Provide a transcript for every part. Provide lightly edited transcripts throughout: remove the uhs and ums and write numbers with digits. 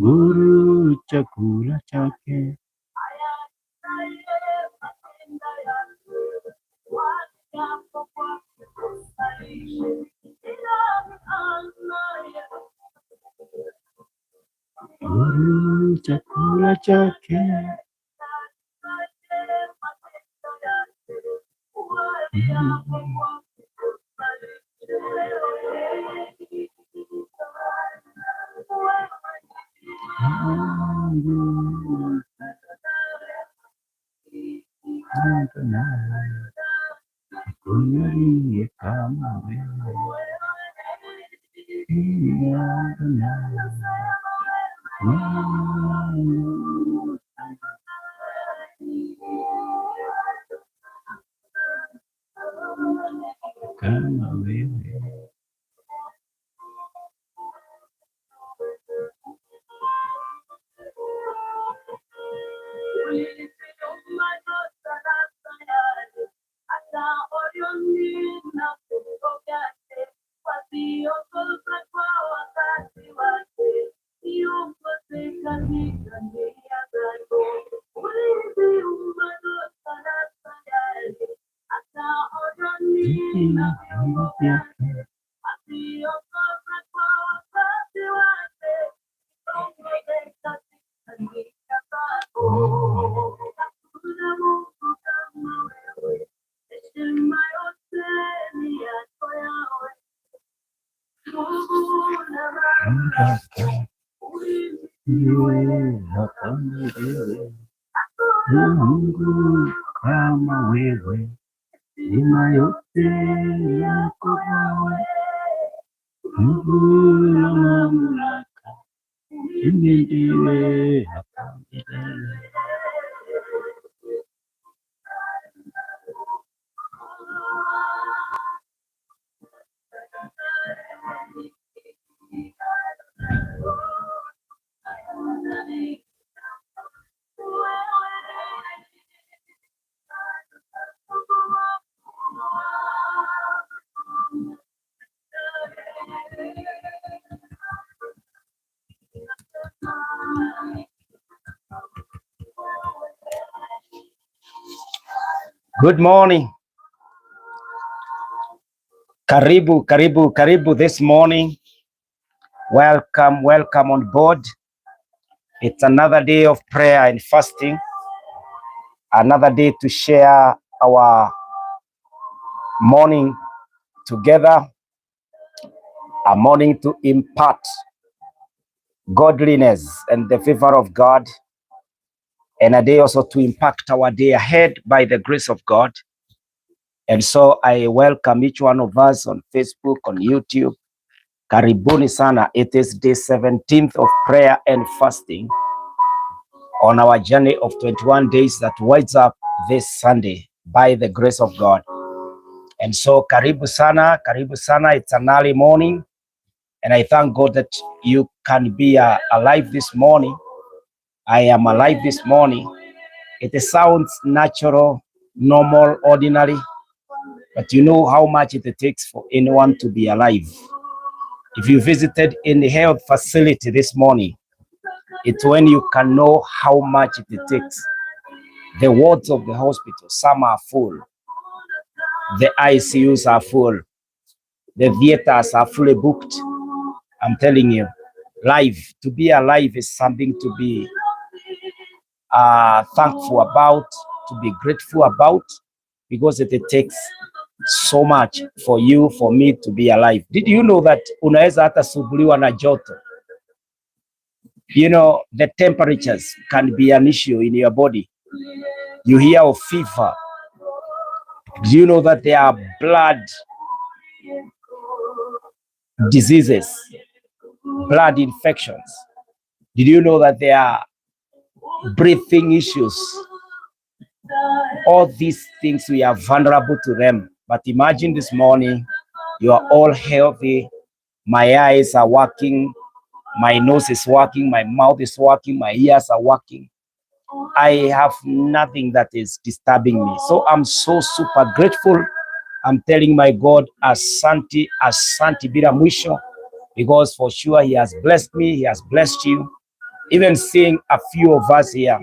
Guru chakula chake Guru chakula chake kama wewe. Mungu kama wewe, ima yote yako wewe. Mungu na mamlaka, mimi ndiwe hapa milele. Good morning. Karibu this morning. Welcome on board. It's another day of prayer and fasting. Another day to share our morning together. A morning to impart godliness and the favor of God. And a day also to impact our day ahead by the grace of God. And so I welcome each one of us on Facebook, on YouTube. Karibuni sana. It is day 17th of prayer and fasting on our journey of 21 days that winds up this Sunday by the grace of God. And so karibu sana. It's an early morning. And I thank God that you can be alive this morning. I am alive this morning. It sounds natural, normal, ordinary, but you know how much it takes for anyone to be alive. If you visited any health facility this morning, it's when you can know how much it takes. The wards of the hospital, some are full. The ICUs are full. The theaters are fully booked. I'm telling you, life, to be alive is something to be thankful about, to be grateful about, because it takes so much for you, for me to be alive. Did you know that unaweza hata subuliwa na joto? You know, the temperatures can be an issue in your body. You hear of fever. Do you know that there are blood diseases, blood infections? Did you know that there are breathing issues? All these things, we are vulnerable to them. But imagine this morning, you are all healthy. My eyes are working. My nose is working. My mouth is working. My ears are working. I have nothing that is disturbing me. So I'm so super grateful. I'm telling my God, asante bila mwisho, because for sure he has blessed me. He has blessed you. Even seeing a few of us here,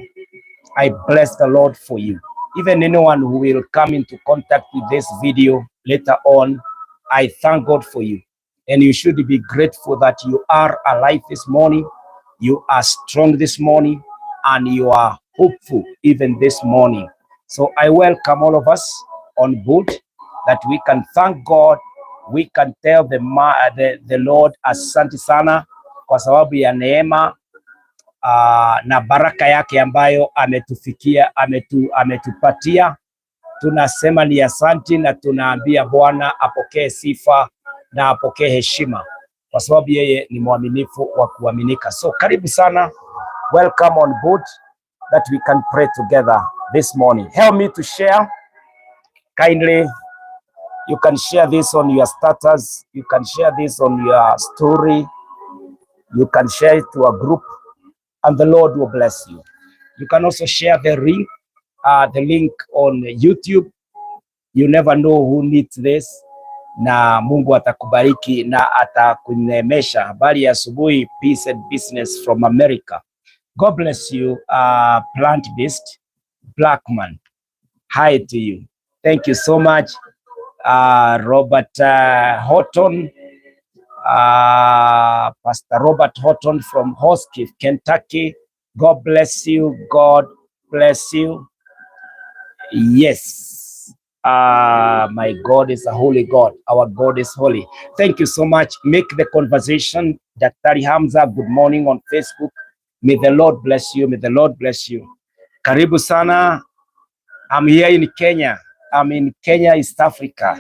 I bless the Lord for you. Even anyone who will come into contact with this video later on, I thank God for you. And you should be grateful that you are alive this morning, you are strong this morning, and you are hopeful even this morning. So I welcome all of us on board, that we can thank God, we can tell the Lord asante sana kwa sababu ya neema na baraka yake ambayo ametupatia. Tunasema ni asante, na tunaambia Bwana apokee sifa na apokee heshima, kwa sababu yeye ni mwaminifu wa kuaminika. So karibu sana, welcome on board, that we can pray together this morning. Help me to share kindly. You can share this on your status, you can share this on your story, you can share it to a group, and the Lord will bless you. You can also share the link on YouTube. You never know who needs this, na Mungu atakubariki na atakunemesha. Habari ya asubuhi, peace and business from America. God bless you, plant-based black man. Hi to you. Thank you so much, Robert Horton, Pastor Robert Horton from Hoskin, Kentucky. God bless you. God bless you. Yes. My God is a holy God. Our God is holy. Thank you so much. Make the conversation. Daktari Hamza, good morning on Facebook. May the Lord bless you. May the Lord bless you. Karibu sana. I'm here in Kenya. I'm in Kenya, East Africa.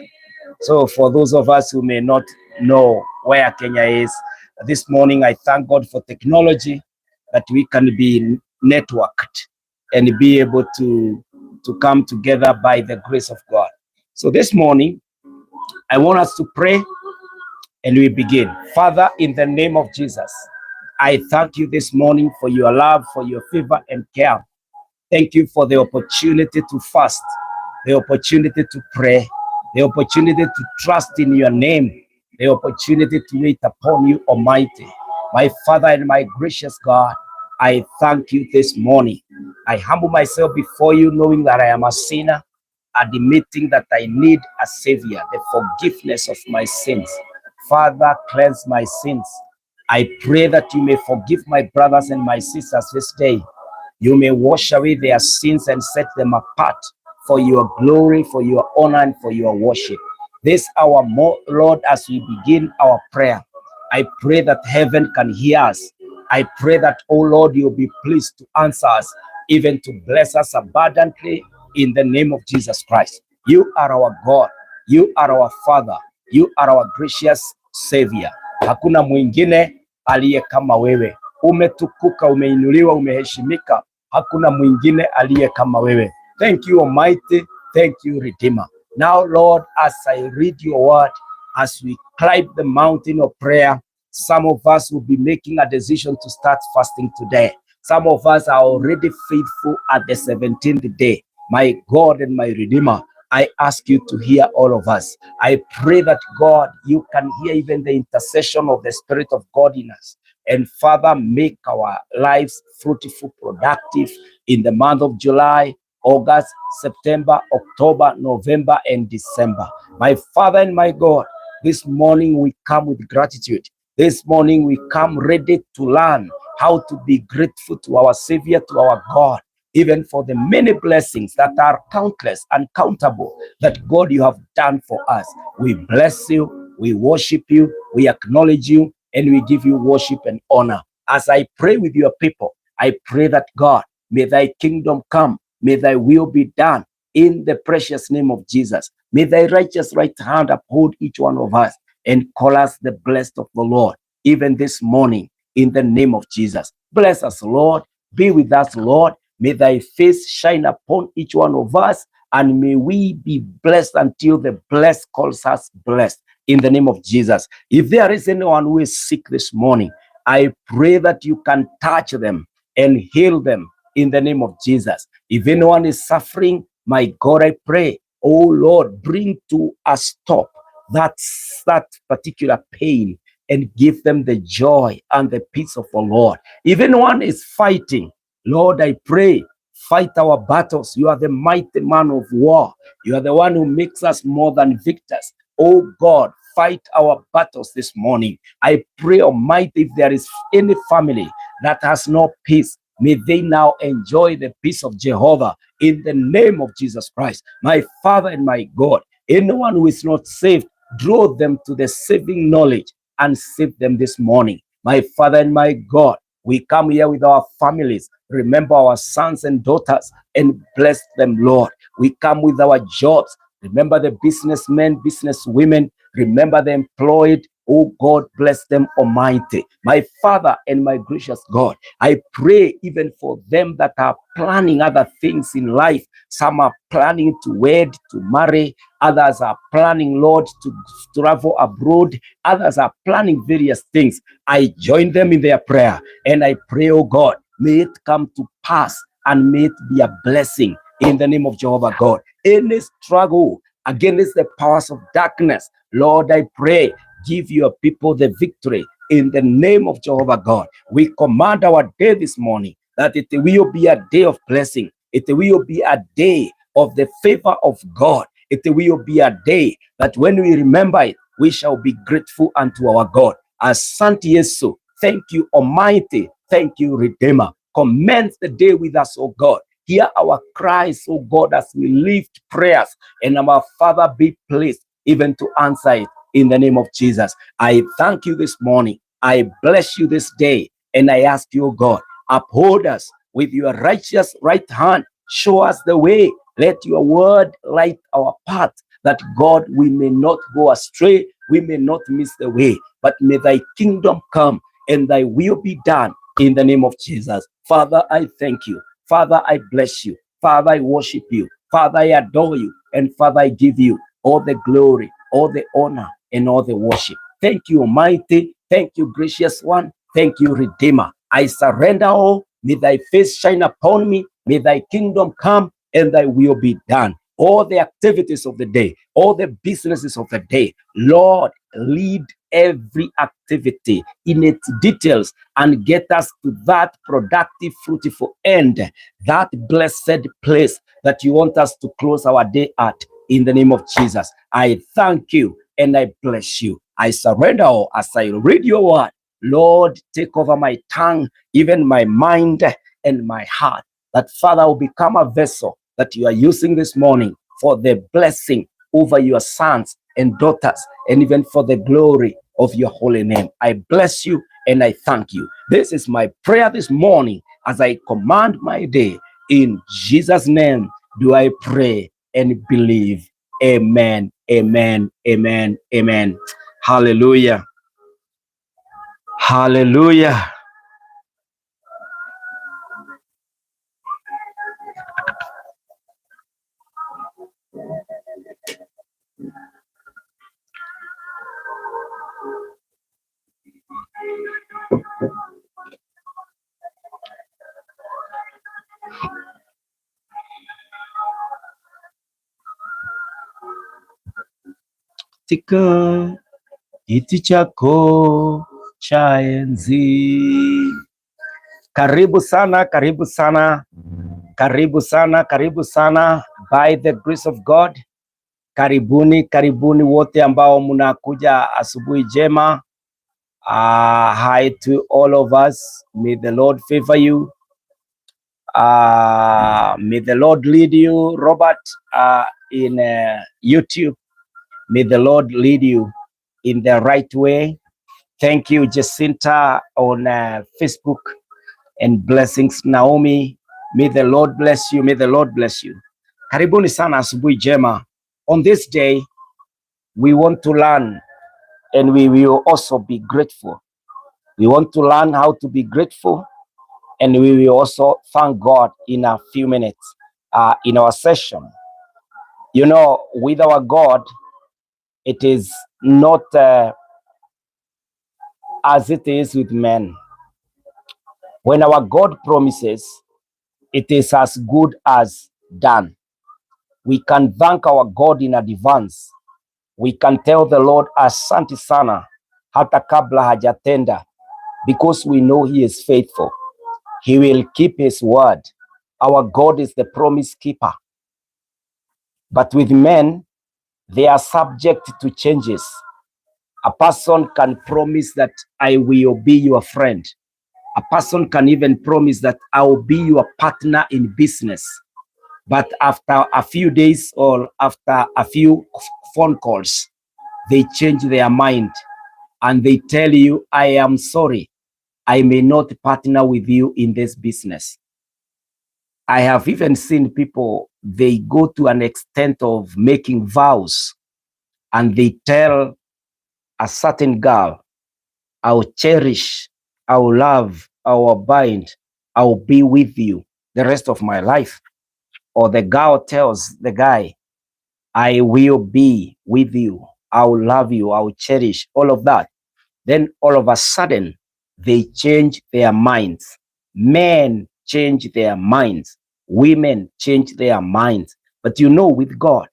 So for those of us who may not know where Kenya is, this morning I thank God for technology, that we can be networked and be able to come together by the grace of God. So this morning, I want us to pray, and we begin. Father, in the name of Jesus, I thank you this morning for your love, for your favor and care. Thank you for the opportunity to fast, the opportunity to pray, the opportunity to trust in your name, the opportunity to wait upon you, Almighty. My Father and my gracious God, I thank you this morning. I humble myself before you, knowing that I am a sinner, admitting that I need a Savior, the forgiveness of my sins. Father, cleanse my sins. I pray that you may forgive my brothers and my sisters this day. You may wash away their sins and set them apart for your glory, for your honor, and for your worship. This hour, Lord, as we begin our prayer, I pray that heaven can hear us. I pray that, oh Lord, you'll be pleased to answer us, even to bless us abundantly in the name of Jesus Christ. You are our God. You are our Father. You are our gracious Savior. Hakuna mwingine aliye kama wewe. Umetukuka, umeinuliwa, umeheshimika. Hakuna mwingine aliye kama wewe. Thank you, Almighty. Thank you, Redeemer. Now, Lord, as I read your word, as we climb the mountain of prayer, Some of us will be making a decision to start fasting today. Some of us are already faithful at the 17th day. My God and my Redeemer, I ask you to hear all of us. I pray that God, you can hear even the intercession of the Spirit of God in us. And Father, make our lives fruitful, productive in the month of July, August, September, October, November, and December. My Father and my God, this morning we come with gratitude. This morning we come ready to learn how to be grateful to our Savior, to our God, even for the many blessings that are countless, uncountable, that God you have done for us. We bless you, we worship you, we acknowledge you, and we give you worship and honor. As I pray with your people, I pray that God, may thy kingdom come, may thy will be done in the precious name of Jesus. May thy righteous right hand uphold each one of us and call us the blessed of the Lord, even this morning, in the name of Jesus. Bless us, Lord. Be with us, Lord. May thy face shine upon each one of us, and may we be blessed until the blessed calls us blessed, in the name of Jesus. If there is anyone who is sick this morning, I pray that you can touch them and heal them in the name of Jesus. If anyone is suffering, my God, I pray, oh Lord, bring to a stop that particular pain and give them the joy and the peace of the Lord. If anyone is fighting, Lord, I pray, fight our battles. You are the mighty man of war. You are the one who makes us more than victors. Oh God, fight our battles this morning. I pray, Almighty, if there is any family that has no peace, may they now enjoy the peace of Jehovah in the name of Jesus Christ. My Father and my God, anyone who is not saved, draw them to the saving knowledge and save them this morning. My Father and my God, we come here with our families. Remember our sons and daughters and bless them, Lord. We come with our jobs. Remember the businessmen, businesswomen. Remember the employed. Oh God, bless them, Almighty. My Father and my gracious God, I pray even for them that are planning other things in life. Some are planning to wed, to marry. Others are planning, Lord, to travel abroad. Others are planning various things. I join them in their prayer and I pray, oh God, may it come to pass and may it be a blessing in the name of Jehovah God. Any struggle against the powers of darkness, Lord, I pray, give your people the victory in the name of Jehovah God. We command our day this morning that it will be a day of blessing. It will be a day of the favor of God. It will be a day that when we remember it, we shall be grateful unto our God. Asante Yesu, thank you, Almighty. Thank you, Redeemer. Commence the day with us, oh God. Hear our cries, oh God, as we lift prayers, and our Father, be pleased even to answer it in the name of Jesus. I thank you this morning. I bless you this day, and I ask you, oh God, uphold us with your righteous right hand. Show us the way. Let your word light our path, that God, we may not go astray, we may not miss the way, but may thy kingdom come and thy will be done in the name of Jesus. Father, I thank you. Father, I bless you. Father, I worship you. Father, I adore you. And Father, I give you all the glory, all the honor, and all the worship. Thank you, Almighty. Thank you, gracious one. Thank you, Redeemer. I surrender all. May thy face shine upon me. May thy kingdom come and thy will be done. All the activities of the day, all the businesses of the day, Lord, lead every activity in its details and get us to that productive, fruitful end, that blessed place that you want us to close our day at. In the name of Jesus, I thank you and I bless you. I surrender all as I read your word. Lord, take over my tongue, even my mind and my heart, that Father will become a vessel that you are using this morning for the blessing over your sons and daughters, and even for the glory of your holy name. I bless you and I thank you. This is my prayer this morning as I command my day. In Jesus' name do I pray and believe. Amen, amen, amen, amen. Hallelujah. Hallelujah. katika kiti chako cha enzi. Karibu sana, karibu sana, karibu sana, karibu sana. By the grace of God, karibuni, karibuni wote ambao mnakuja asubuhi jema. Hi to all of us. May the Lord favor you. May the Lord lead you, Robert, in YouTube. May the Lord lead you in the right way. Thank you, Jacinta, on Facebook, and blessings, Naomi. May the Lord bless you. May the Lord bless you. Karibuni sana asubuhi jema. On this day, we want to learn, and we will also be grateful. We want to learn how to be grateful, and we will also thank God in a few minutes in our session. You know, with our God, it is not as it is with men. When our God promises, it is as good as done. We can thank our God in advance. We can tell the Lord asante sana hata kabla hajatenda, because we know he is faithful. He will keep his word. Our God is the promise keeper. But with men, they are subject to changes. A person can promise that I will be your friend. A person can even promise that I will be your partner in business. But after a few days or after a few phone calls, they change their mind and they tell you, I am sorry, I may not partner with you in this business. I have even seen people, they go to an extent of making vows, and they tell a certain girl, I'll cherish, I'll love, I'll abide, I'll be with you the rest of my life. Or the girl tells the guy, I will be with you, I'll love you, I'll cherish, all of that. Then all of a sudden, they change their minds. Men change their minds. Women change their minds. But you know, with God,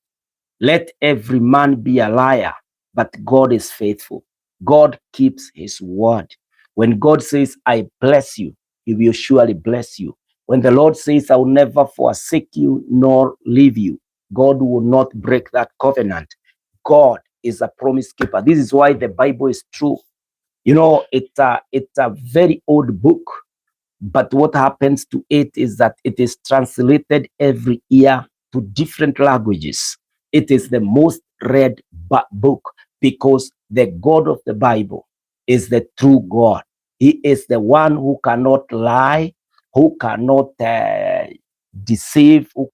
let every man be a liar, but God is faithful. God keeps his word. When God says, I bless you, he will surely bless you. When the Lord says, I will never forsake you nor leave you, God will not break that covenant. God is a promise keeper. This is why the Bible is true. You know, it's a very old book, but what happens to it is that it is translated every year to different languages. It is the most read book because the God of the Bible is the true God. He is the one who cannot lie, who cannot deceive, who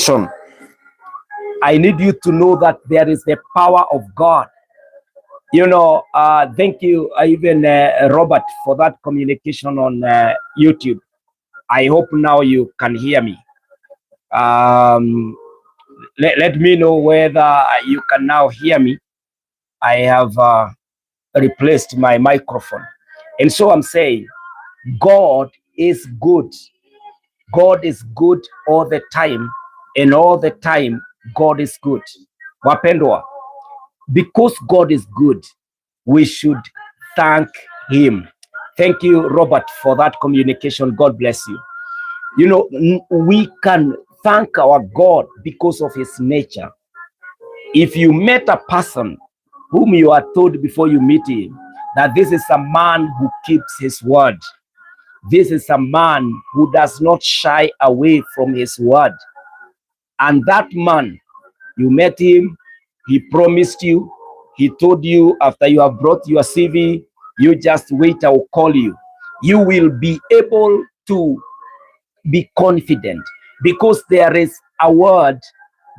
communication. I need you to know that there is the power of God. Thank you, even Robert, for that communication on YouTube. I hope now you can hear me. Let me know whether you can now hear me. I have replaced my microphone. And so I'm saying, God is good. God is good all the time, and all the time, God is good. Wapendwa, because God is good, we should thank Him. Thank you, Robert, for that communication. God bless you. We can thank our God because of His nature. If you met a person whom you are told before you meet him that this is a man who keeps his word, this is a man who does not shy away from his word, and that man, you met him, he promised you, he told you after you have brought your CV, you just wait, I will call you. You will be able to be confident because there is a word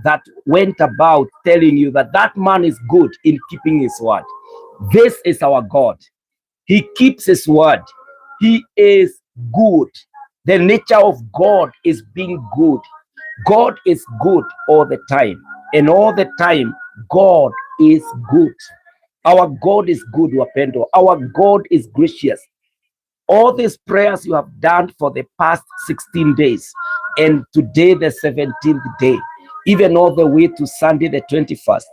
that went about telling you that that man is good in keeping his word. This is our God. He keeps his word. He is good. The nature of God is being good. God is good all the time. And all the time, God is good. Our God is good, Wapendo. Our God is gracious. All these prayers you have done for the past 16 days, and today the 17th day, even all the way to Sunday the 21st,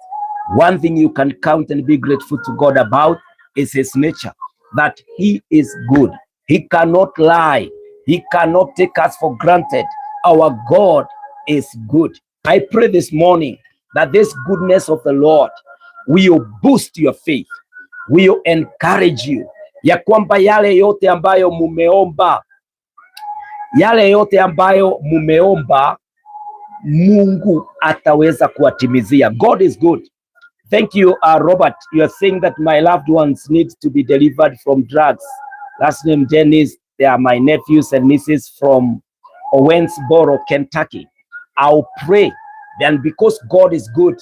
one thing you can count and be grateful to God about is His nature, that He is good. He cannot lie. He cannot take us for granted. Our God is good. I pray this morning that this goodness of the Lord will boost your faith, will encourage you, ya kwamba yale yote ambayo mumeomba Mungu ataweza kuwatimizia. God is good. Thank you, Robert. You are saying that my loved ones need to be delivered from drugs. Last name Dennis. They are my nephews and nieces from Owensboro, Kentucky. I'll pray. Then because God is good,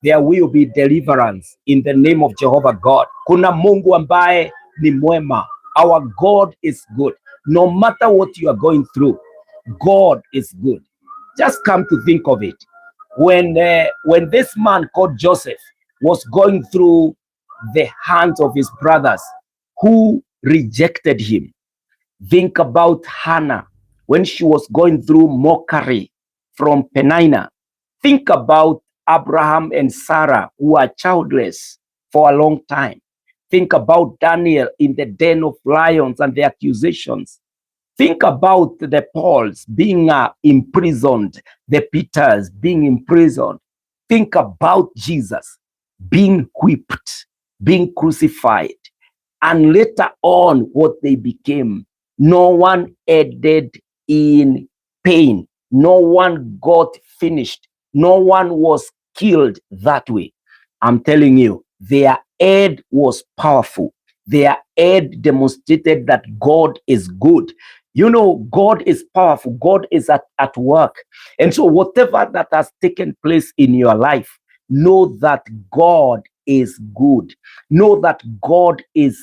there will be deliverance in the name of Jehovah God. Kuna Mungu ambaye ni mwema. Our God is good. No matter what you are going through, God is good. Just come to think of it. When this man called Joseph was going through the hands of his brothers who rejected him, think about Hannah when she was going through mockery from Penina. Think about Abraham and Sarah, who are childless for a long time. Think about Daniel in the den of lions and the accusations. Think about the Pauls being imprisoned, the Peters being imprisoned. Think about Jesus being whipped, being crucified, and later on what they became. No one added in pain. No one got finished. No one was killed that way. I'm telling you, their aid was powerful. Their aid demonstrated that God is good. God is powerful. God is at work. And so whatever that has taken place in your life, know that God is good. Know that God is,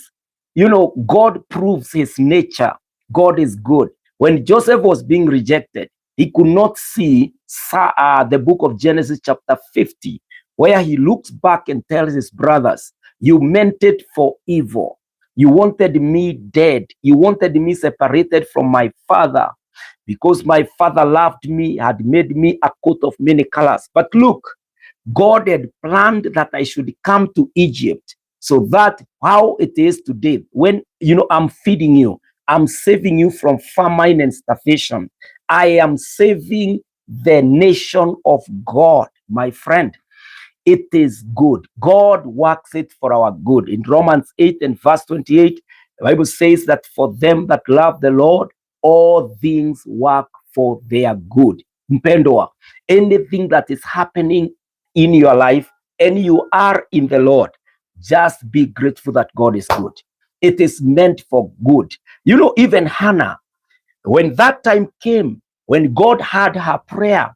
God proves His nature. God is good. When Joseph was being rejected, he could not see the book of Genesis chapter 50, where he looks back and tells his brothers, you meant it for evil. You wanted me dead. You wanted me separated from my father because my father loved me, had made me a coat of many colors. But look, God had planned that I should come to Egypt so that how it is today, when, I'm feeding you, I'm saving you from famine and starvation. I am saving the nation of God, my friend. It is good. God works it for our good. In Romans 8 and verse 28, the Bible says that for them that love the Lord, all things work for their good. Mpendwa, anything that is happening in your life and you are in the Lord, just be grateful that God is good. It is meant for good. Even Hannah, when that time came, when God heard her prayer,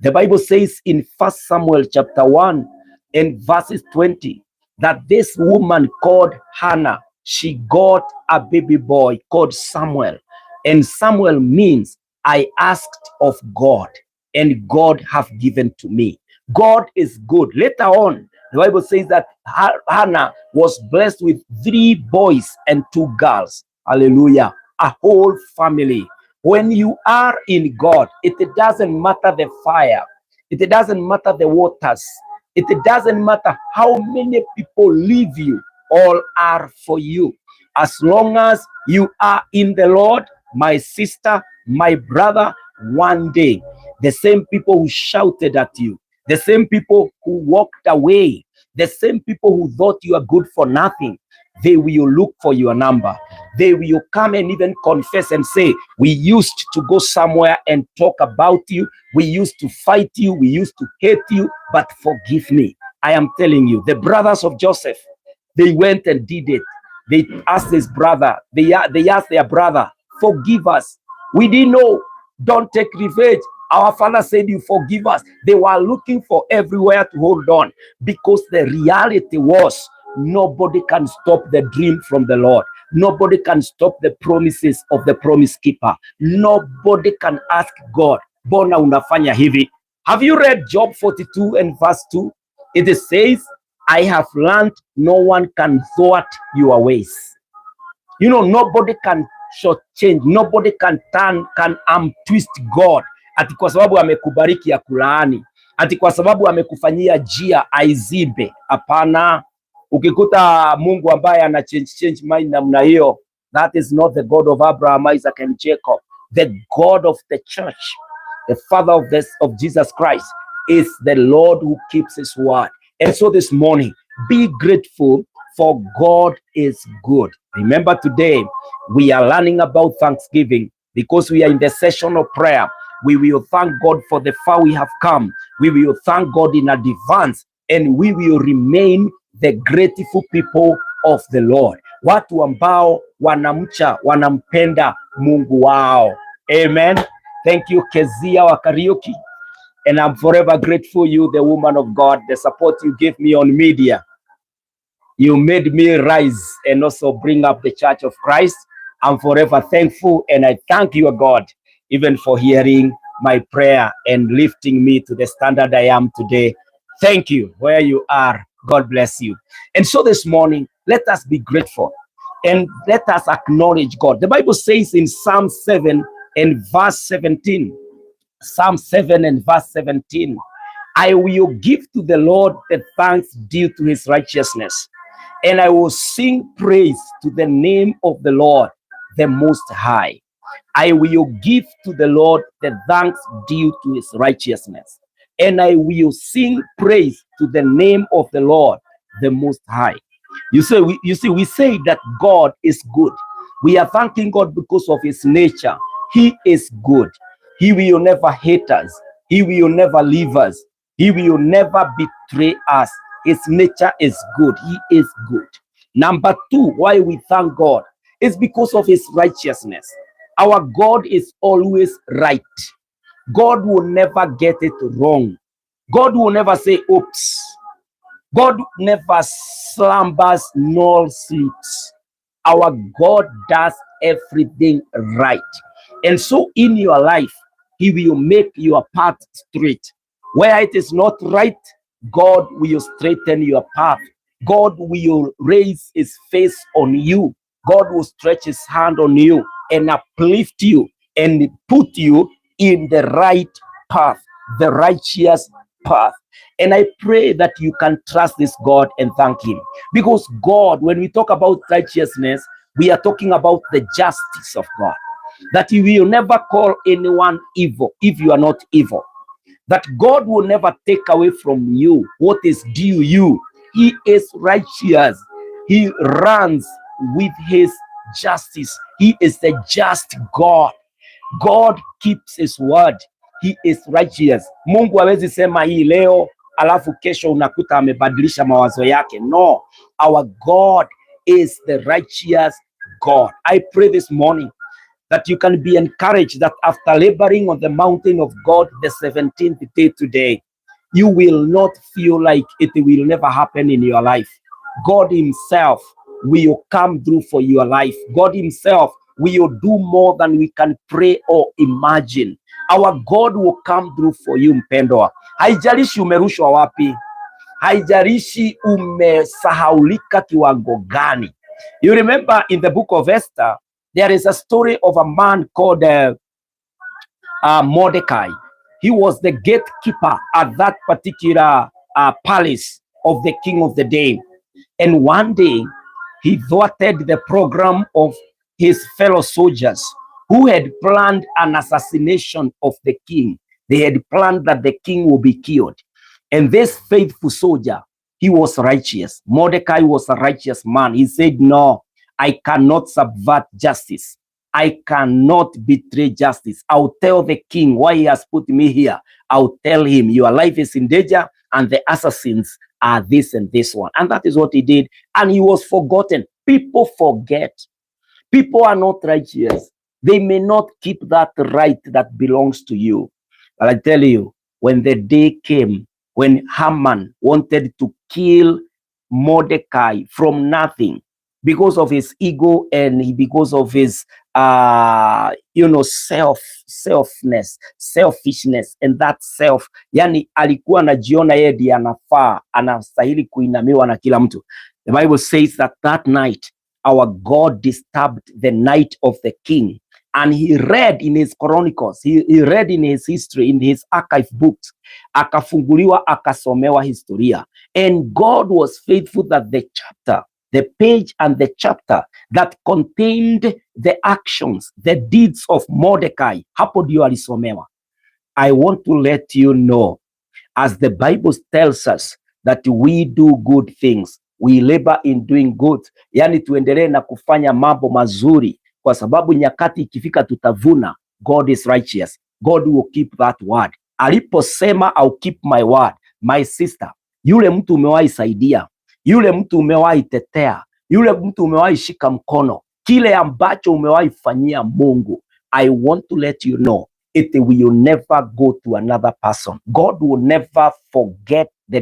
The Bible says in 1 Samuel chapter 1 and verses 20 that this woman called Hannah, she got a baby boy called Samuel. And Samuel means I asked of God and God have given to me. God is good. Later on, the Bible says that Hannah was blessed with 3 boys and 2 girls. Hallelujah. A whole family. When you are in God, it doesn't matter the fire. It doesn't matter the waters. It doesn't matter how many people leave you. All are for you. As long as you are in the Lord, my sister, my brother, one day, the same people who shouted at you, the same people who walked away, the same people who thought you are good for nothing, they will look for your number. They will come and even confess and say, we used to go somewhere and talk about you. We used to fight you. We used to hate you, but forgive me. I am telling you, the brothers of Joseph, they went and did it. They asked his brother, they asked their brother, forgive us. We didn't know. Don't take revenge. Our father said, you forgive us. They were looking for everywhere to hold on, because the reality was nobody can stop the dream from the Lord. Nobody can stop the promises of the promise keeper. Nobody can ask God, bona unafanya hivi. Have you read Job 42 and verse 2? It says, I have learned no one can thwart your ways. You know, nobody can shortchange, nobody can twist God. Ati kwa sababu amekubariki ya kulaani, ati kwa sababu amekufanyia njia aizibe. Hapana. Ukikuta Mungu ambaye ana change mind namna hiyo, that is not the God of Abraham, Isaac and Jacob. The God of the church, the Father of Jesus Christ, is the Lord who keeps his word. And so this morning, be grateful, for God is good. Remember, today we are learning about Thanksgiving because we are in the session of prayer. We will thank God for the far we have come. We will thank God in advance, and we will remain the grateful people of the Lord. Watu ambao wanamcha, wanampenda Mungu wao. Amen. Thank you, Kezia wa Karaoke. And I'm forever grateful, you, the woman of God, the support you give me on media. You made me rise and also bring up the Church of Christ. I'm forever thankful, and I thank you, God, even for hearing my prayer and lifting me to the standard I am today. Thank you, where you are. God bless you. And so this morning, let us be grateful and let us acknowledge God. The Bible says in Psalm 7 and verse 17, Psalm 7 and verse 17, I will give to the Lord the thanks due to his righteousness, and I will sing praise to the name of the Lord, the Most High. I will give to the Lord the thanks due to his righteousness, and I will sing praise to the name of the Lord, the Most High. You see, we say that God is good. We are thanking God because of his nature. He is good. He will never hate us. He will never leave us. He will never betray us. His nature is good. He is good. Number 2, why we thank God is because of his righteousness. Our God is always right. God will never get it wrong. God will never say, oops. God never slumbers nor sleeps. Our God does everything right. And so in your life, he will make your path straight. Where it is not right, God will straighten your path. God will raise his face on you. God will stretch his hand on you and uplift you and put you in the right path, the righteous path. And I pray that you can trust this God and thank him. Because God, when we talk about righteousness, we are talking about the justice of God. That he will never call anyone evil if you are not evil. That God will never take away from you what is due you. He is righteous. He runs with his justice. He is the just God. God keeps his word. He is righteous. Mungu hawezi sema hii leo alafu kesho unakuta amebadilisha mawazo yake. No, our God is the righteous God. I pray this morning that you can be encouraged that after laboring on the mountain of God the 17th day today, you will not feel like it will never happen in your life. God himself will come through for your life. God himself will do more than we can pray or imagine. Our God will come through for you, mpendwa. Haijalishi umerushwa wapi, haijalishi umesahaulika kiwango gani. You remember in the book of Esther, there is a story of a man called Mordecai. He was the gatekeeper at that particular palace of the king of the day. And one day, he thwarted the program of his fellow soldiers who had planned an assassination of the king. They had planned that the king will be killed. And this faithful soldier, he was righteous. Mordecai was a righteous man. He said, no, I cannot subvert justice. I cannot betray justice. I'll tell the king why he has put me here. I'll tell him your life is in danger and the assassins are this and this one. And that is what he did. And he was forgotten. People forget. People are not righteous. They may not keep that right that belongs to you. But I tell you, when the day came, when Haman wanted to kill Mordecai from nothing, because of his ego and because of his selfishness and that self, yani alikuwa anajiona yeye ndiye anafaa, anastahili kuinamiwa na kila mtu. The Bible says that that night our God disturbed the night of the king, and he read in his chronicles, he read in his history, in his archive books, akafunguliwa akasomewa historia, and God was faithful that the chapter, the page and the chapter that contained the actions, the deeds of Mordecai, hapo ndio alisomewa. I want to let you know, as the Bible tells us that we do good things, we labor in doing good, yani tuendelee na kufanya mambo mazuri, kwa sababu nyakati ikifika tutavuna. God is righteous. God will keep that word. Aliposema I'll keep my word, my sister, yule mtu umewahi saidia, yule mtu umewahi tetea, yule mtu umewahi shika mkono, kile ambacho umewahi fanyia Mungu, I want to let you know, it will never go to another person. God will never forget the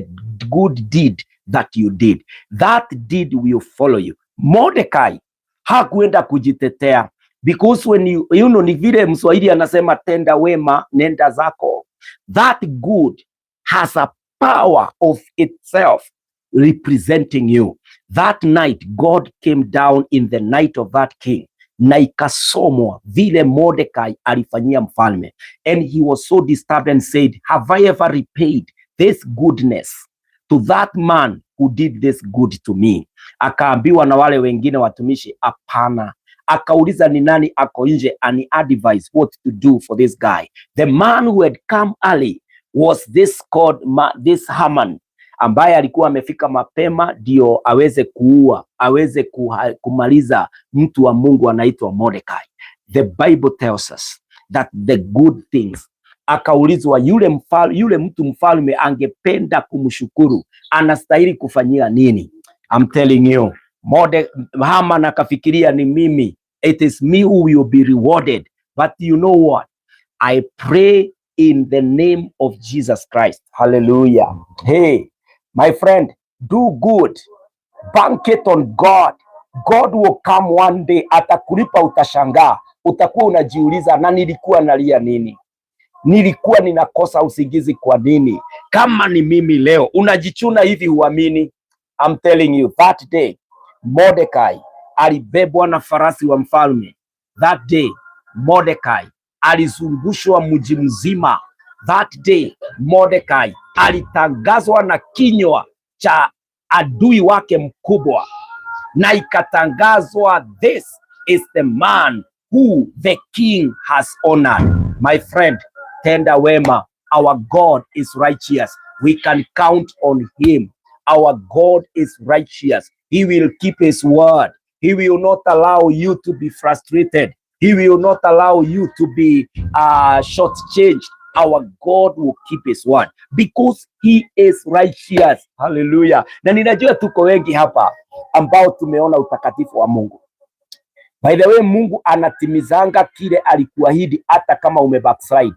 good deed that you did. That deed will follow you. Mordecai hakuenda kujitetea, because when you know, ni vile Mswahili anasema tenda wema nenda zako. That good has a power of itself representing you. That night God came down in the night of that king, na ikasomwa vile Mordecai alifanyia mfalme, and he was so disturbed and said, have I ever repaid this goodness to that man who did this good to me? Akaambiwa na wale wengine watumishi, hapana. Akauliza ni nani ako nje ani advise what to do for this guy. The man who had come early was this Haman, ambaye alikuwa amefika mapema ndio aweze kuua, aweze kumaliza mtu wa Mungu anaitwa Mordecai. The Bible tells us that the good things, akaulizwa yule mtu mfalme angependa kumshukuru, anastahili kufanyia nini? I'm telling you, Haman akafikiria ni mimi, it is me who will be rewarded. But you know what? I pray in the name of Jesus Christ. Hallelujah. Hey, my friend, do good. Bank it on God. God will come one day, atakulipa, utashangaa. Utakuwa unajiuliza, na nilikuwa nalia nini? Nilikuwa ninakosa usingizi kwa nini? Kama ni mimi leo, unajichuna hivi huamini. I'm telling you, that day, Mordecai alibebwa na farasi wa mfalme. That day, Mordecai alizungushwa mji mzima. That day, Mordecai alitangazwa na kinywa cha adui wake mkubwa, na ikatangazwa, this is the man who the king has honored. My friend, tenda wema. Our God is righteous. We can count on him. Our God is righteous. He will keep his word. He will not allow you to be frustrated. He will not allow you to be shortchanged. Our God will keep his word because he is righteous. Hallelujah. Na ninajua tuko wengi hapa ambao tumeona utakatifu wa Mungu. By the way, Mungu anatimizanga kile alikuahidi hata kama umebackslide.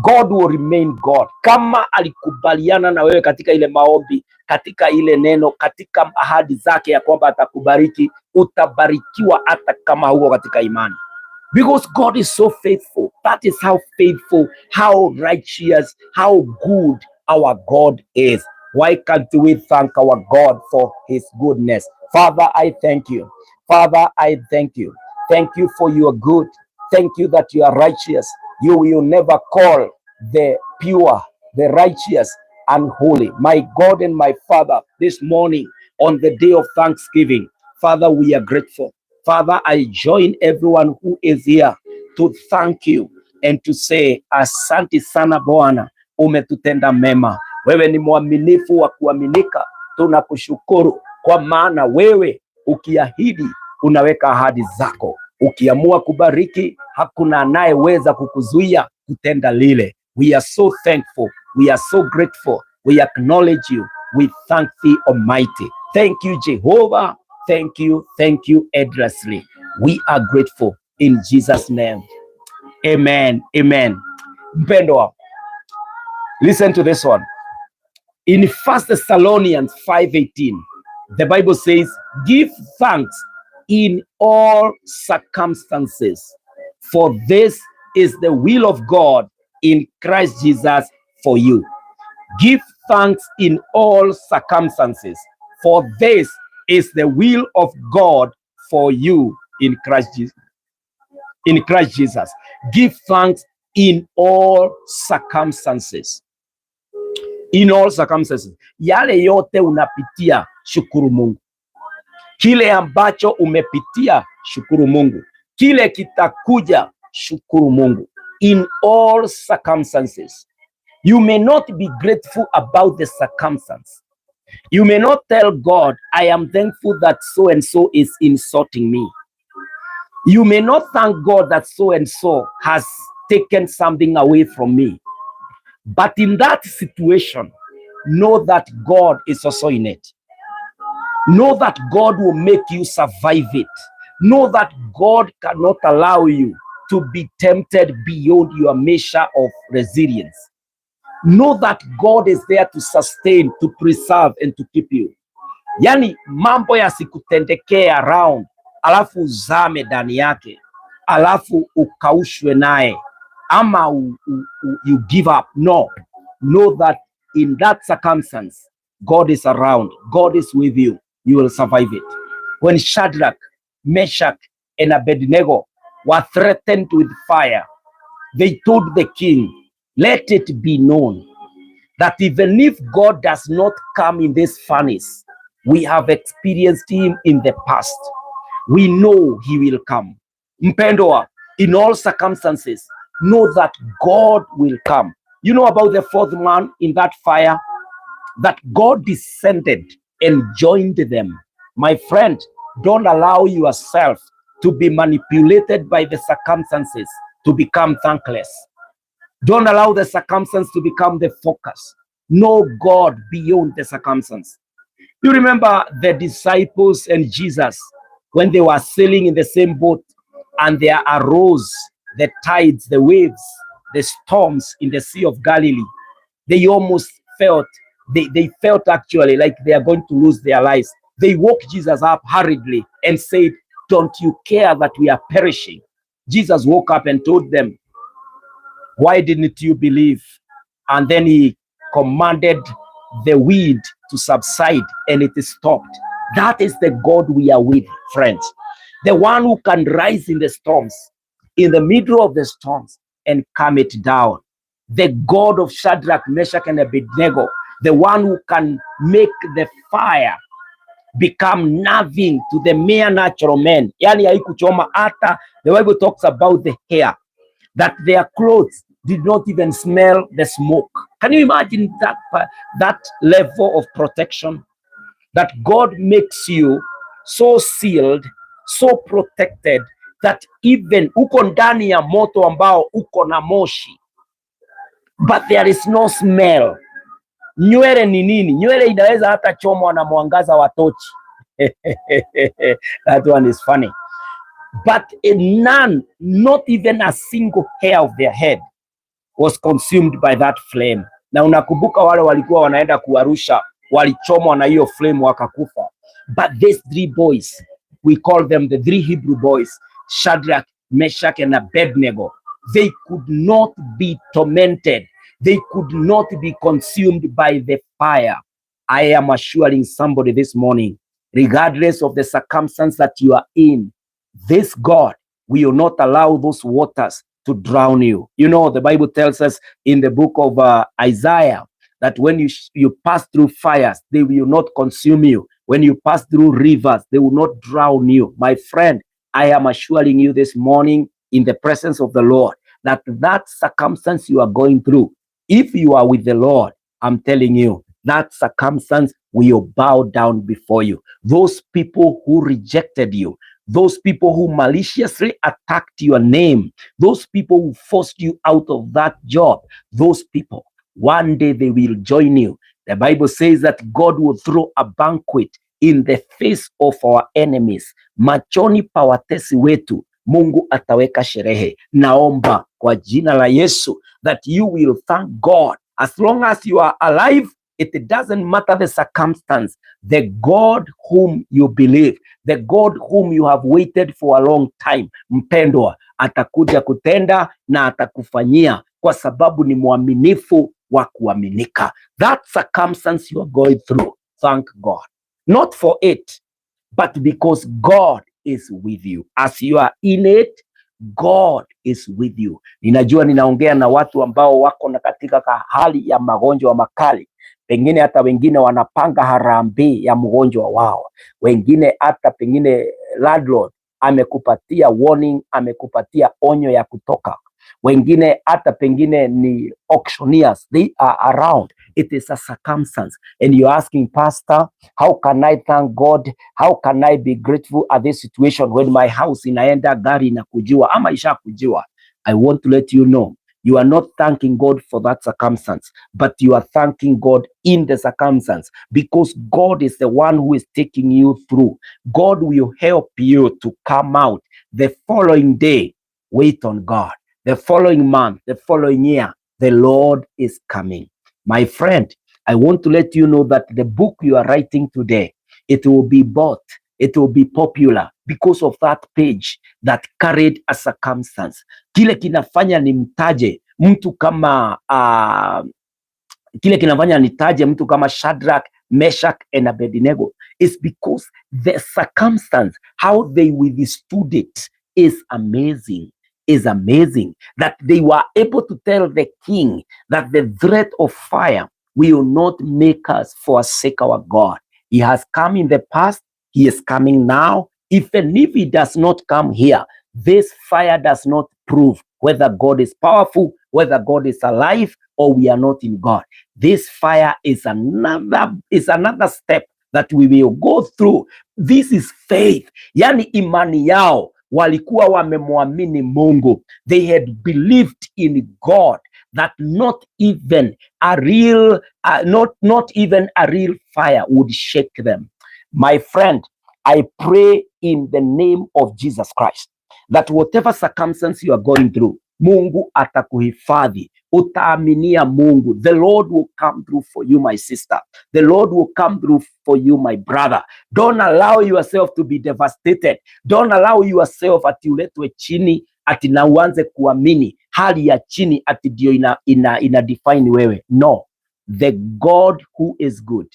God will remain God. Kama alikubaliana na wewe katika ile maombi, katika ile neno, katika ahadi zake ya kwamba atakubariki, utabarikiwa hata kama huko katika imani. Because God is so faithful. That is how faithful, how righteous, how good our God is. Why can't we thank our God for his goodness? Father, I thank you. Father, I thank you. Thank you for your good. Thank you that you are righteous. You will never call the pure, the righteous, unholy. My God and my Father, this morning on the day of Thanksgiving, Father, we are grateful. Father, I join everyone who is here to thank you and to say, asante sana Bwana, umetutenda mema. Wewe ni mwaminifu wa kuaminika. Tunakushukuru kwa maana wewe ukiahidi unaweka ahadi zako. Ukiamua kubariki, hakuna anayeweza kukuzuia kutenda lile. We are so thankful. We are so grateful. We acknowledge you. We thank thee, Almighty. Thank you, Jehovah. Thank you endlessly. We are grateful in Jesus' name. Amen. Amen. Mpendwa, listen to this one. In 1 Thessalonians 5:18, the Bible says, give thanks in all circumstances, for this is the will of God in Christ Jesus for you. Give thanks in all circumstances, for this is the will of God for you in Christ Jesus. In Christ Jesus. Give thanks in all circumstances. In all circumstances. Yale yote unapitia, shukuru Mungu. Kile ambacho umepitia, shukuru Mungu. Kile kitakuja, shukuru Mungu. In all circumstances. You may not be grateful about the circumstance. You may not tell God, I am thankful that so and so is insulting me. You may not thank God that so and so has taken something away from me. But in that situation, know that God is also in it. Know that God will make you survive it. Know that God cannot allow you to be tempted beyond your measure of resilience. Know that God is there to sustain, to preserve, and to keep you. Yani mambo yasikutendekee around, alafu uzame ndani yake, alafu ukaushwe naye, ama you give up. No. Know that in that circumstance, God is around. God is with you. You will survive it. When Shadrach, Meshach, and Abednego were threatened with fire, they told the king, let it be known that even if God does not come in this furnace, we have experienced him in the past. We know he will come. Mpendwa, in all circumstances, know that God will come. You know about the fourth man in that fire? That God descended and joined them. My friend, don't allow yourself to be manipulated by the circumstances to become thankless. Don't allow the circumstance to become the focus. Know God beyond the circumstance. You remember the disciples and Jesus when they were sailing in the same boat and there arose the tides, the waves, the storms in the Sea of Galilee. They almost felt, they felt actually like they are going to lose their lives. They woke Jesus up hurriedly and said, don't you care that we are perishing? Jesus woke up and told them, why didn't you believe? And then he commanded the wind to subside and it stopped. That is the God we are with, friends. The one who can rise in the storms, in the middle of the storms, and calm it down. The God of Shadrach, Meshach, and Abednego, the one who can make the fire become nothing to the mere natural man. Yani haikuchoma hata. The Bible talks about the hair, that their clothes did not even smell the smoke. Can you imagine that level of protection? That God makes you so sealed, so protected, that even uko ndani ya moto ambao uko na moshi, but there is no smell. Nywele ni nini? Nywele inaweza hata chomwa na mwangaza wa tochi. That one is funny. but none, not even a single hair of their head was consumed by that flame. Na unakumbuka wale walikuwa wanaenda kuwarusha, walichomwa na hiyo flame wakakufa. But these three boys, we call them the three Hebrew boys, Shadrach, Meshach and Abednego, they could not be tormented. They could not be consumed by the fire. I am assuring somebody this morning, regardless of the circumstance that you are in, this God will not allow those waters to drown you. You know, the Bible tells us in the book of Isaiah that when you pass through fires, they will not consume you. When you pass through rivers, they will not drown you. My friend, I am assuring you this morning in the presence of the Lord that that circumstance you are going through, if you are with the Lord, I'm telling you, that circumstance will bow down before you. Those people who rejected you, those people who maliciously attacked your name, those people who forced you out of that job, those people, one day they will join you. The Bible says that God will throw a banquet in the face of our enemies. Machoni pa watesi wetu, Mungu ataweka sherehe. Naomba kwa jina la Yesu that you will thank God. As long as you are alive, it doesn't matter the circumstance. The God whom you believe, the God whom you have waited for a long time, mpendwa, atakuja kutenda na atakufanyia kwa sababu ni mwaminifu wa kuaminika. That circumstance you are going through, thank God. Not for it, but because God is with you. As you are in it, God is with you. Ninajua ninaongea na watu ambao wako na katika hali ya magonjwa makali. Pengine hata wengine wanapanga harambee ya mgonjwa wao. Wengine hata pengine landlord amekupatia warning, amekupatia onyo ya kutoka. Wengine hata pengine ni auctioneers, they are around. It is a circumstance and you're asking, Pastor, how can I thank God? How can I be grateful at this situation when my house inaenda, gari inakujua ama ishakujua? I want to let you know, you are not thanking God for that circumstance, but you are thanking God in the circumstance because God is the one who is taking you through. God will help you to come out the following day. Wait on God. The following month, the following year, the Lord is coming. My friend, I want to let you know that the book you are writing today, it will be bought, it will be popular because of that page that carried a circumstance. Kile kinafanya nimtaje mtu kama Shadrach, Meshach and Abednego is because the circumstance, how they withstood it is amazing. Is amazing that they were able to tell the king that the threat of fire will not make us forsake our God. He has come in the past, he is coming now. Even if he does not come here, this fire does not prove whether God is powerful, whether God is alive, or we are not in God. This fire is another step that we will go through. This is faith, yani imani yao. Walikuwa wamemwamini Mungu. They had believed in God that not even a real fire would shake them. My friend, I pray in the name of Jesus Christ that whatever circumstance you are going through, Mungu atakuhifadhi. Utaaminia Mungu. The Lord will come through for you, my sister. The Lord will come through for you, my brother. Don't allow yourself to be devastated. Don't allow yourself ati uletwe chini, ati na uanze kuamini hali ya chini ati ndio ina define wewe. No. The God who is good,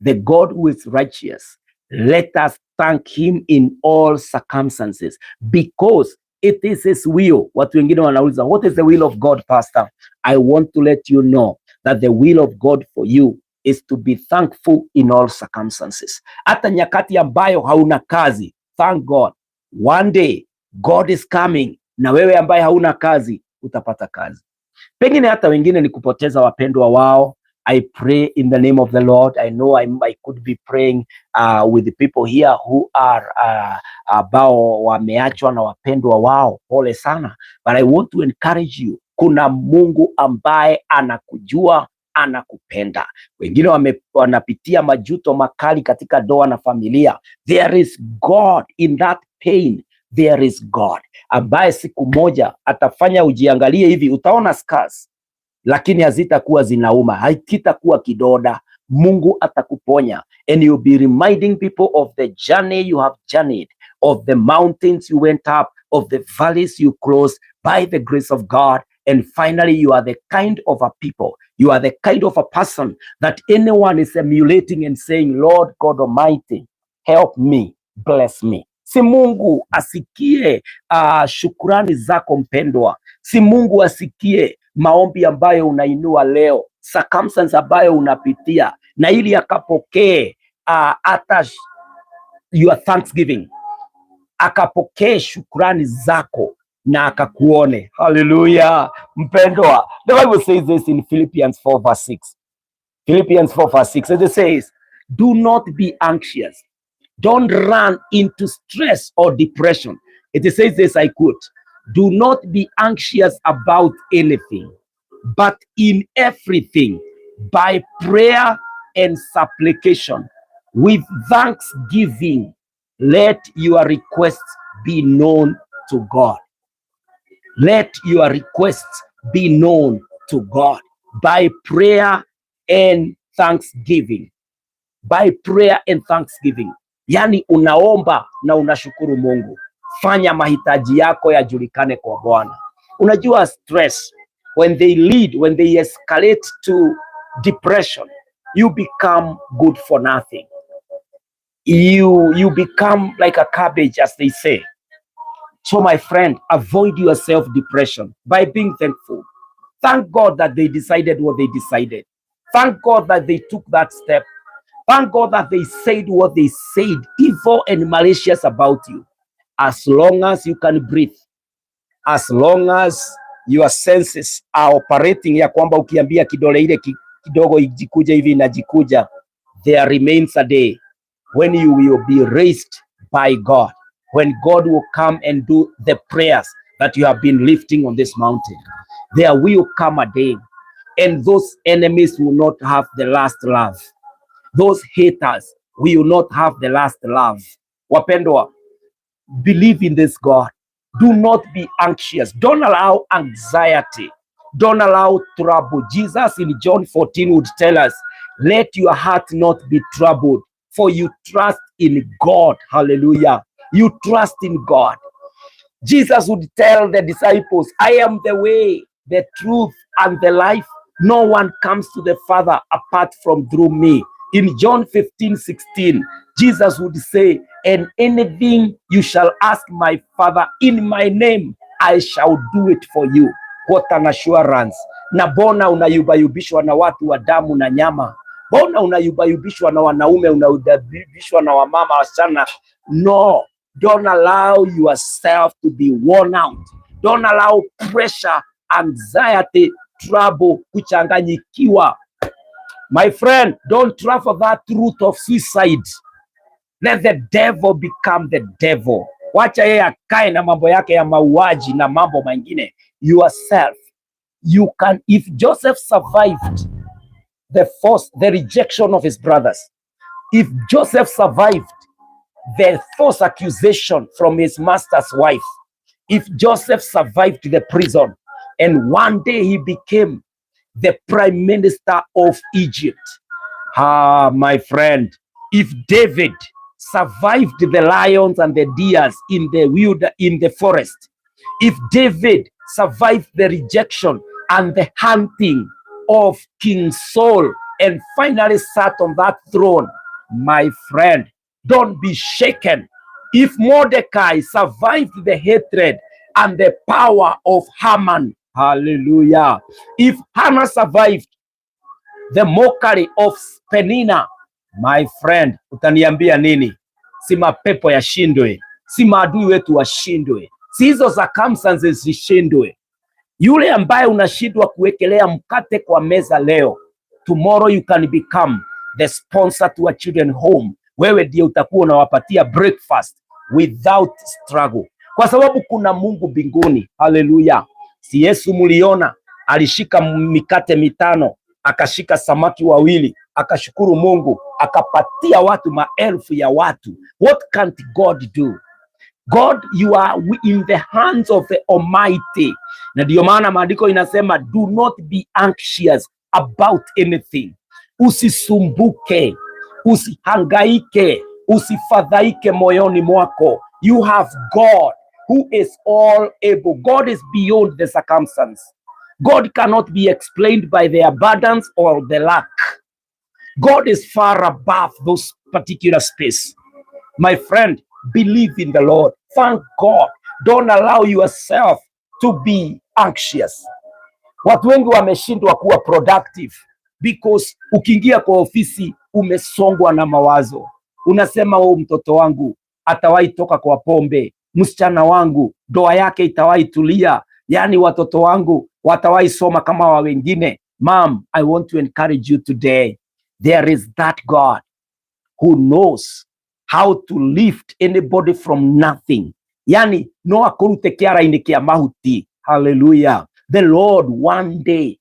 the God who is righteous, let us thank him in all circumstances because it is his will. Watu wengine wanauliza, what is the will of God, Pastor? I want to let you know that the will of God for you is to be thankful in all circumstances. Hata nyakati ambayo hauna kazi, thank God. One day, God is coming. Na wewe ambaye hauna kazi, utapata kazi. Pengine hata wengine ni kupoteza wapendwa wao. I pray in the name of the Lord. I know I could be praying with the people here who are ambao wameachwa na wapendwa wao. Pole sana. But I want to encourage you. Kuna Mungu ambaye anakujua, anakupenda. Wengine wanapitia majuto makali katika ndoa na familia. There is God in that pain. there is God, ambaye siku moja atafanya ujiangalie hivi, utaona scars, lakini hazitakuwa zinauma, hakitakuwa kidoda. Mungu atakuponya, and you'll be reminding people of the journey you have journeyed, of the mountains you went up, of the valleys you crossed by the grace of God. And finally, you are the kind of a people, you are the kind of a person that anyone is emulating and saying, Lord God Almighty, help me, bless me. Si Mungu asikie shukrani zako mpendwa. Si Mungu asikie maombi ambayo unainua leo, circumstances ambayo unapitia, na ili akapokee hata your thanksgiving, akapokee shukrani zako na akakuone. Hallelujah, mpendwa. The Bible says this in Philippians 4 verse 6. Philippians 4 verse 6, it says, do not be anxious. Don't run into stress or depression. It says this, I quote, do not be anxious about anything, but in everything, by prayer and supplication, with thanksgiving, let your requests be known to God. Let your requests be known to God by prayer and thanksgiving. By prayer and thanksgiving. Yani unaomba na unashukuru Mungu. Fanya mahitaji yako yajulikane kwa Bwana. Unajua stress, when they escalate to depression, you become good for nothing. You become like a cabbage, as they say. So my friend, avoid yourself depression by being thankful. Thank God that they decided what they decided. Thank God that they took that step. Thank God that they said what they said, evil and malicious about you. As long as you can breathe, as long as your senses are operating, ya kwamba ukiambia kidole ile kidogo ijikuja hivi inajikuja, there remains a day when you will be raised by God, when God will come and do the prayers that you have been lifting on this mountain. There will come a day, and those enemies will not have the last laugh. Those haters will not have the last laugh. Wapendwa, believe in this God. Do not be anxious. Don't allow anxiety. Don't allow trouble. Jesus in John 14 would tell us, let your heart not be troubled, for you trust in God. Hallelujah. You trust in God. Jesus would tell the disciples, I am the way, the truth, and the life. No one comes to the Father apart from through me. In John 15:16, Jesus would say, and anything you shall ask my Father in my name, I shall do it for you. What an assurance. Na bona unayubayubishwa na watu wa damu na nyama? Bona unayubayubishwa na wanaume, unayubayubishwa na wamama, wasichana? No, don't allow yourself to be worn out. Don't allow pressure, anxiety, trouble, kuchanganyikiwa. My friend, don't travel that route of suicide. Let the devil become the devil. Wacha yeye akae na mambo yake ya mauaji na mambo mengine. Yourself, you can, if Joseph survived the rejection of his brothers, if Joseph survived the false accusation from his master's wife, if Joseph survived the prison, and one day he became the prime minister of Egypt. My friend, if David survived the lions and the deers in the forest, if David survived the rejection and the hunting of King Saul and finally sat on that throne, my friend, don't be shaken. If Mordecai survived the hatred and the power of Haman, hallelujah. If Hannah survived the mockery of Penina, my friend, utaniambia nini? Si mapepo yashindwe, si maadui wetu washindwe, si hizo circumstances zishindwe. Yule ambaye unashindwa kuwekelea mkate kwa meza leo, tomorrow you can become the sponsor to a children home. Wewe ndiye utakuwa unawapatia breakfast without struggle, kwa sababu kuna Mungu mbinguni. Hallelujah. Si Yesu muliona alishika mikate 5, akashika samaki 2, akashukuru Mungu, akapatia watu maelfu ya watu. What can't God do? God, you are in the hands of the Almighty. Na ndio maana maandiko inasema do not be anxious about anything. Usisumbuke, usihangaike, usifadhaike moyoni mwako. You have God who is all able. God is beyond the circumstance. God cannot be explained by the abundance or the lack. God is far above those particular space. My friend, believe in the Lord. Thank God. Don't allow yourself to be anxious. Watu wengi wameshindwa kuwa productive because ukiingia kwa ofisi umesongwa na mawazo. Unasema mtoto wangu atawahi toka kwa pombe, msichana wangu ndoa yake itawahi tulia, yani watoto wangu watawahi soma kama wa wengine. Mom, I want to encourage you today. There is that God who knows how to lift anybody from nothing. Yani no akurute kiara-ini kia mahuti. Hallelujah. The Lord one day,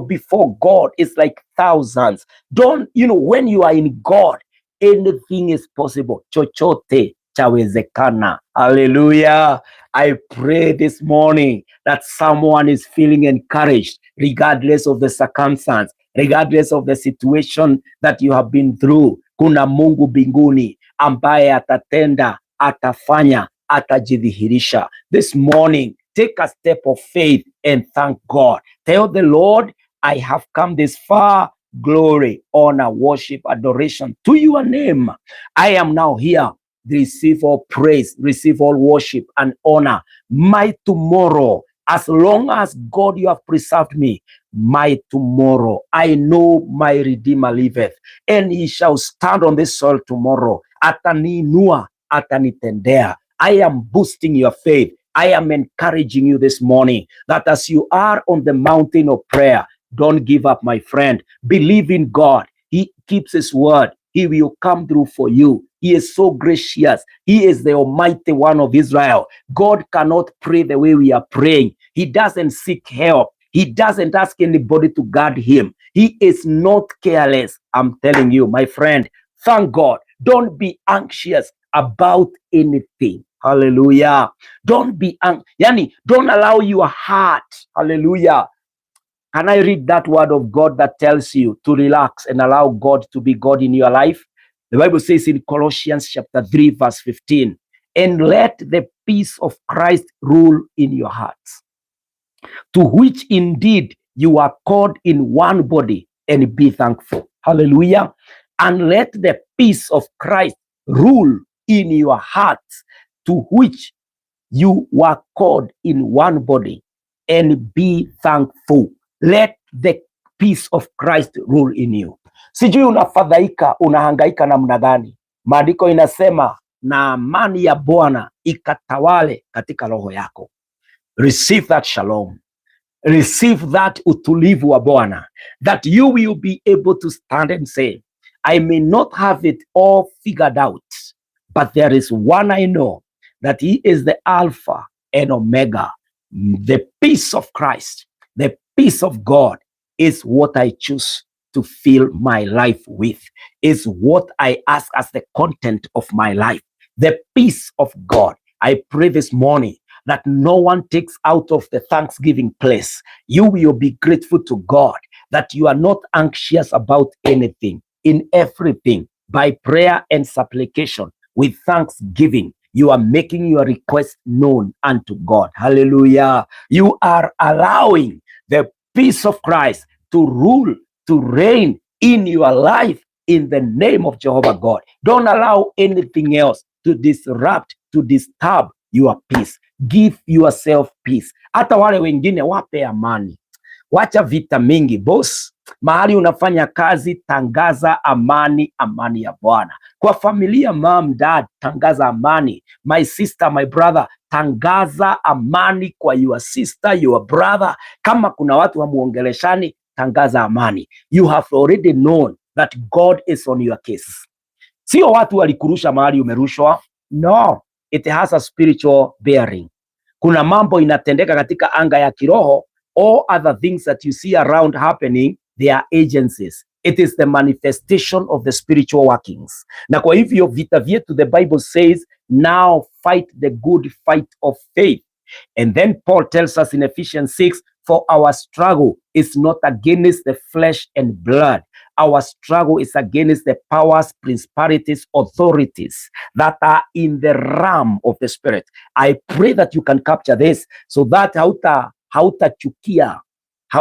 before God is like thousands. Don't, when you are in God, anything is possible. Chochote chawezekana. Hallelujah. I pray this morning that someone is feeling encouraged regardless of the circumstance, regardless of the situation that you have been through. Kuna Mungu mbinguni ambaye atatenda, atafanya, atajidhihirisha. This morning, take a step of faith and thank God. Tell the Lord, I have come this far. Glory, honor, worship, adoration to your name. I am now here. Receive all praise, receive all worship and honor. My tomorrow, as long as God you have preserved me, my tomorrow, I know my Redeemer liveth, and he shall stand on this soil tomorrow. Ataniinua, atanitendea. I am boosting your faith. I am encouraging you this morning that as you are on the mountain of prayer, don't give up, my friend. Believe in God. He keeps his word. He will come through for you. He is so gracious. He is the Almighty One of Israel. God cannot pray the way we are praying. He doesn't seek help. He doesn't ask anybody to guard him. He is not careless. I'm telling you, my friend, thank God. Don't be anxious about anything. Hallelujah. Don't be don't allow your heart. Hallelujah. Can I read that word of God that tells you to relax and allow God to be God in your life? The Bible says in Colossians chapter 3, verse 15, and let the peace of Christ rule in your hearts, to which indeed you are called in one body, and be thankful. Hallelujah. And let the peace of Christ rule in your hearts, to which you were called in one body, and be thankful. Let the peace of Christ rule in you. Sijui unafadhaika, unahangaika namna gani. Maandiko inasema na amani ya Bwana ikatawale katika roho yako. Receive that shalom. Receive that utulivu wa Bwana, that you will be able to stand and say, I may not have it all figured out, but there is one I know, that he is the Alpha and Omega. The peace of Christ, the peace of God is what I choose to fill my life with, is what I ask as the content of my life. The peace of God. I pray this morning that no one takes out of the thanksgiving place. You will be grateful to God that you are not anxious about anything. In everything, by prayer and supplication, with thanksgiving, you are making your request known unto God. Hallelujah. You are allowing the peace of Christ to rule, to reign in your life in the name of Jehovah God. Don't allow anything else to disrupt, to disturb your peace. Give yourself peace. Hata wale wengine wape amani. Wacha vita mingi, boss. Mahali unafanya kazi, tangaza amani, amani ya Bwana. Kwa familia, mom, dad, tangaza amani. My sister, my brother, tangaza amani kwa your sister, your brother. Kama kuna watu hamuongeleshani, tangaza amani. You have already known that God is on your case. Sio watu walikurusha mahali umerushwa. No, it has a spiritual bearing. Kuna mambo inatendeka katika anga ya kiroho. All other things that you see around happening, they are agencies. It is the manifestation of the spiritual workings. Na kwa hivyo vita vyetu, the Bible says, Now fight the good fight of faith. And then Paul tells us in Ephesians 6, for our struggle is not against the flesh and blood. Our struggle is against the powers, principalities, authorities that are in the realm of the spirit. I pray that you can capture this so that hautachukia,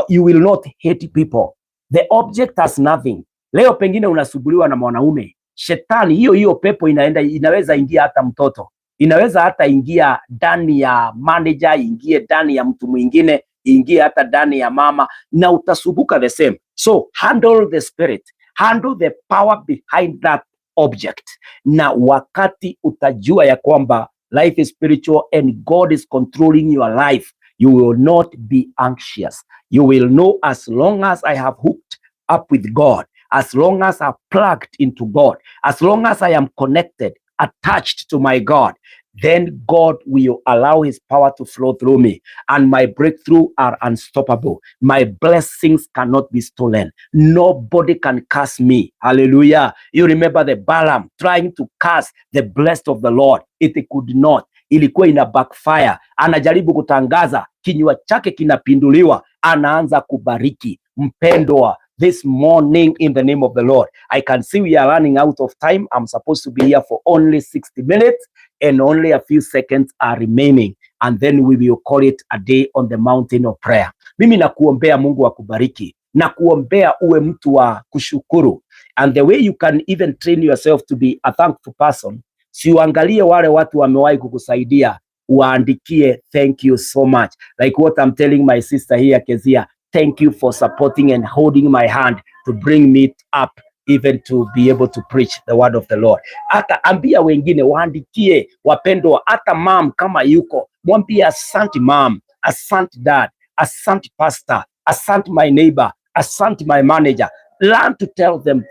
you will not hate people. The object has nothing. Leo pengine unasuguliwa na mwanaume, shetani hiyo pepo inaweza ingia hata mtoto, inaweza hata ingia ndani ya manager, ingie ndani ya mtu mwingine, ingie hata ndani ya mama, na utasubuka the same. So handle the spirit, handle the power behind that object, na wakati utajua ya kwamba life is spiritual and God is controlling your life, you will not be anxious. You will know, as long as I have hooked up with God, as long as I'm plugged into God, as long as I am connected, attached to my God, then God will allow his power to flow through me, and my breakthrough are unstoppable. My blessings cannot be stolen. Nobody can curse me. Hallelujah. You remember the Balaam trying to curse the blessed of the Lord. It could not. Ilikuwa ina backfire. Anajaribu kutangaza, kinywa chake kinapinduliwa, anaanza kubariki. Mpendwa, this morning in the name of the Lord, I can see we are running out of time. I'm supposed to be here for only 60 minutes and only a few seconds are remaining, and then we will call it a day on the mountain of prayer. Mimi nakuombea Mungu akubariki, na kuombea uwe mtu wa kushukuru, and the way you can even train yourself to be a thankful person, si uangalie wale watu wamewahi kukusaidia, uandikie thank you so much, like what I'm telling my sister here Kezia. Thank you for supporting and holding my hand to bring me up even to be able to preach the word of the Lord. Hata ambia wengine waandikie, wapendwa, hata mom kama yuko, mwambie asante mom, asante dad, asante pastor, asante my neighbor, asante my manager. Learn to tell them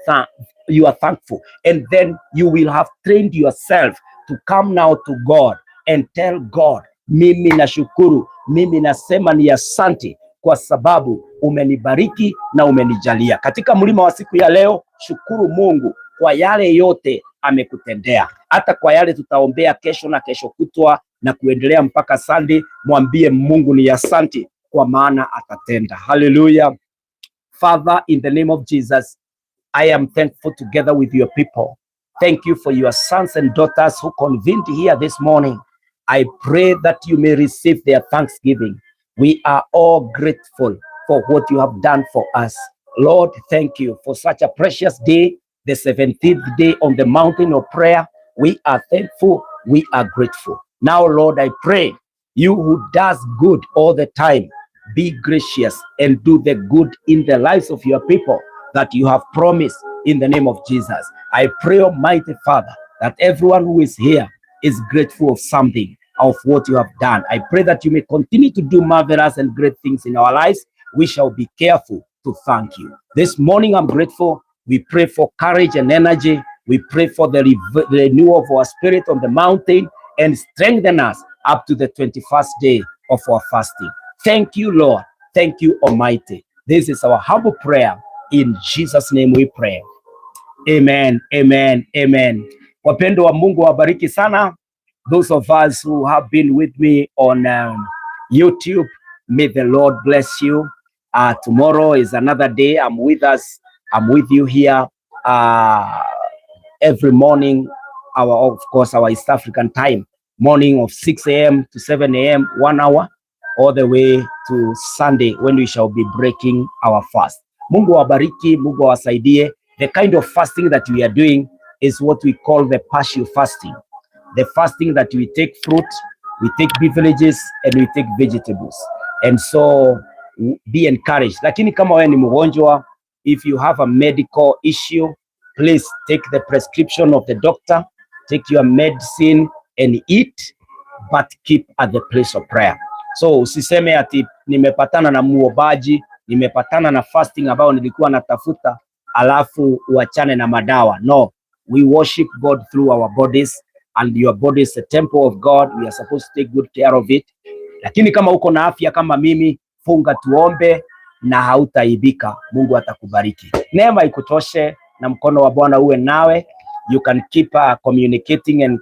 you are thankful, and then you will have trained yourself to come now to God and tell God, mimi nashukuru, mimi nasema ni asante kwa sababu umenibariki na umenijalia. Katika mlima wa siku ya leo, shukuru Mungu kwa yale yote amekutendea. Hata kwa yale tutaombea kesho na kesho kutwa na kuendelea mpaka Sunday, mwambie Mungu ni asante kwa maana atatenda. Hallelujah. Father, in the name of Jesus, I am thankful together with your people. Thank you for your sons and daughters who convened here this morning. I pray that you may receive their thanksgiving. We are all grateful for what you have done for us. Lord, thank you for such a precious day, the 17th day on the mountain of prayer. We are thankful. We are grateful. Now, Lord, I pray, you who does good all the time, be gracious and do the good in the lives of your people that you have promised in the name of Jesus. I pray, Almighty Father, that everyone who is here is grateful of something of what you have done. I pray that you may continue to do marvelous and great things in our lives. We shall be careful to thank you. This morning, I'm grateful. We pray for courage and energy. We pray for the renewal of our spirit on the mountain, and strengthen us up to the 21st day of our fasting. Thank you, Lord. Thank you, Almighty. This is our humble prayer. In Jesus' name we pray. Amen, amen, amen. Wapendo wa Mungu wabariki sana. Those of us who have been with me on YouTube, may the Lord bless you. Tomorrow is another day. I'm with you here every morning, of course, our East African time, morning of 6 a.m. to 7 a.m., 1 hour, all the way to Sunday when we shall be breaking our fast. Mungu wabariki, Mungu wasaidie. The kind of fasting that we are doing is what we call the partial fasting. The fasting that we take fruit, we take beverages, and we take vegetables. And so be encouraged. Lakini kama wewe ni mgonjwa, if you have a medical issue, please take the prescription of the doctor, take your medicine and eat, but keep at the place of prayer. So usiseme ati nimepatana na muombaji, nimepatana na fasting ambao nilikuwa natafuta, alafu uachane na madawa. No, we worship God through our bodies, and your body is a temple of God. We are supposed to take good care of it. Lakini kama uko na afya kama mimi, funga tuombe na hautaibika. Mungu atakubariki. Neema ikutoshe na mkono wa Bwana uwe nawe. You can keep communicating and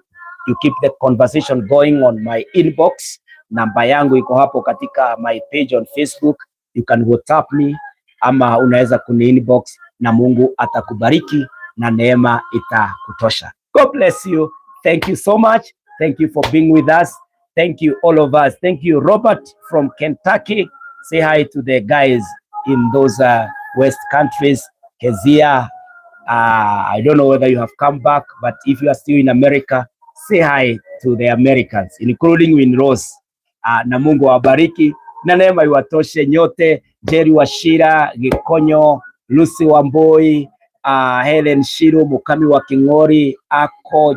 you keep the conversation going on my inbox. Namba yangu iko hapo katika my page on Facebook. You can WhatsApp me ama unaweza kuni inbox, na Mungu atakubariki na neema itakutosha. God bless you. Thank you so much. Thank you for being with us. Thank you all of us. Thank you Robert from Kentucky. Say hi to the guys in those West countries. Kezia, I don't know whether you have come back, but if you are still in America, say hi to the Americans, including Winrose. Na Mungu awabariki na neema iwatoshe nyote. Jerry Washira, Gikonyo, Lucy Wamboi, Helen Shiru, Mukami wa Kingori, Ako,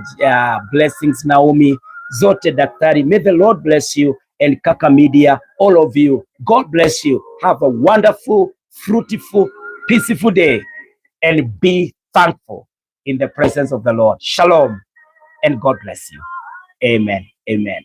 Blessings Naomi, zote daktari. May the Lord bless you, and Kaka Media, all of you. God bless you. Have a wonderful, fruitful, peaceful day, and be thankful in the presence of the Lord. Shalom, and God bless you. Amen. Amen.